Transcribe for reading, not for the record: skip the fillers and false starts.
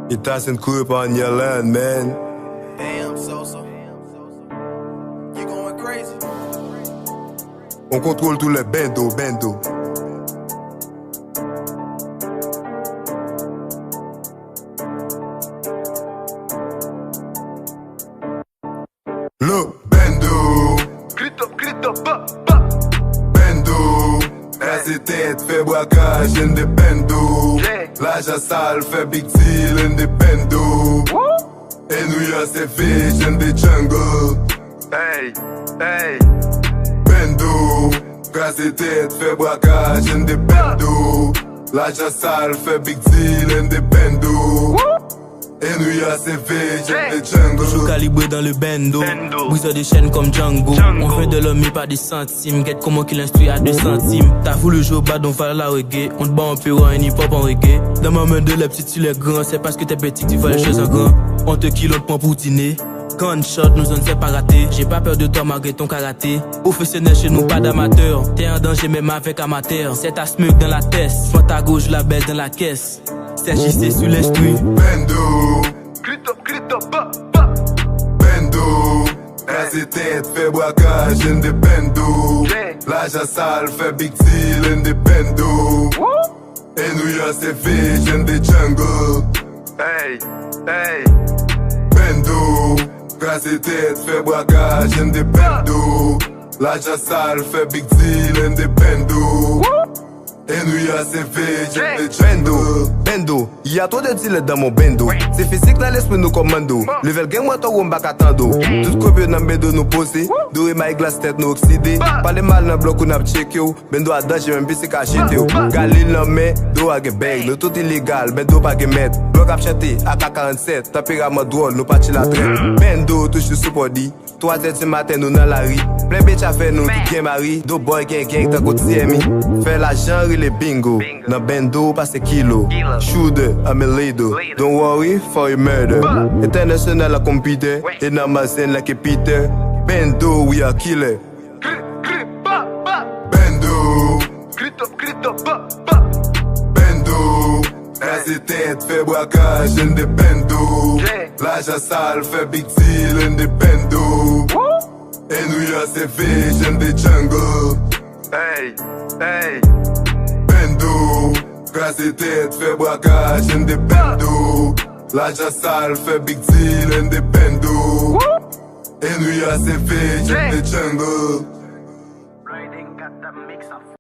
You're tossing coop on your land, man. Damn, Sosa. You going crazy. On contrôle tous les bendo. Le bendo. Grito, ba. Bendo. Rase tête, fait braquage, in the bendo. Yeah. L'argent sale, fait big deal, in the bendo. Et New York, c'est fish, in the jungle. Hey. Bendo. Rase tête, fait braquage, in the bendo. L'argent sale, fait big deal, in the bendo. Et New York, c'est fish, in the jungle. Toujours calibré dans le bendo. Briseur des chaînes comme Django. On fait de l'homme mais pas des centimes. Get comment qu'il instruit à 2 centimes. T'as voulu jouer au bas donc faire la reggae. On te bat en péro en hip hop en reggae. Dans ma main de la petite tu l'es grand. C'est parce que t'es petit que tu vois les choses en grand. On te kill, on te prend pour dîner. Gunshot, nous on ne sait pas rater. J'ai pas peur de toi malgré ton karaté. Professionnel chez nous, pas d'amateur. T'es en danger même avec amateur. C'est ta smug dans la tête. Soit ta gauche, la baisse dans la caisse. C'est JC sur l'instru. Bendo. Grito, ba. Bendo. Rase tête, fait braquage, in the bendo. Yeah. L'argent sale, fait big deal, in the bendo. Et New York, c'est fish, in the jungle. Hey. Bendo. Rase tête, fait braquage, in the bendo. L'argent sale, fait big deal, in the bendo. Et New York, c'est fish, in the jungle. Bendo, y'a trop de dealers dans mon bendo. C'est physique dans l'esprit nous commando. Level game moi t'en roule back attendo. Tout copie dans bendo nous posé. Doré ma glace tête nous oxydé. Pas les mal dans bloc on a check yo. Bendo a danger même pis c'est cachité yo. Galil dans main, do a ge bag. Nous tout illégal, bendo pas ge met. Bloc a chanté, AK-47. Tempérament drôle, nous parti la traite. Bendo touche sous body. 3h du matin nous dans la rue. Plein bitch a fait nous tout bien mari. Do boy gang t'as côté TMI. Fait la genre les bingo. Dans bendo passe kilo. Shooter, I'm a leader. Don't worry for your murder. International like computer. In Amazon like a Peter. Bendo, we are killer. Ba. Bendo. Grito, ba. Bendo. Rase tête, fait braquage, in the bendo. Yeah. L'argent sale, fait big deal, in the bendo. Et New York, c'est fish, in the jungle. Hey. Bendo. Rase tête, fait braquage, in the bendo. L'argent sale, fait big deal, in the bendo. Et New York, c'est fish, in the jungle.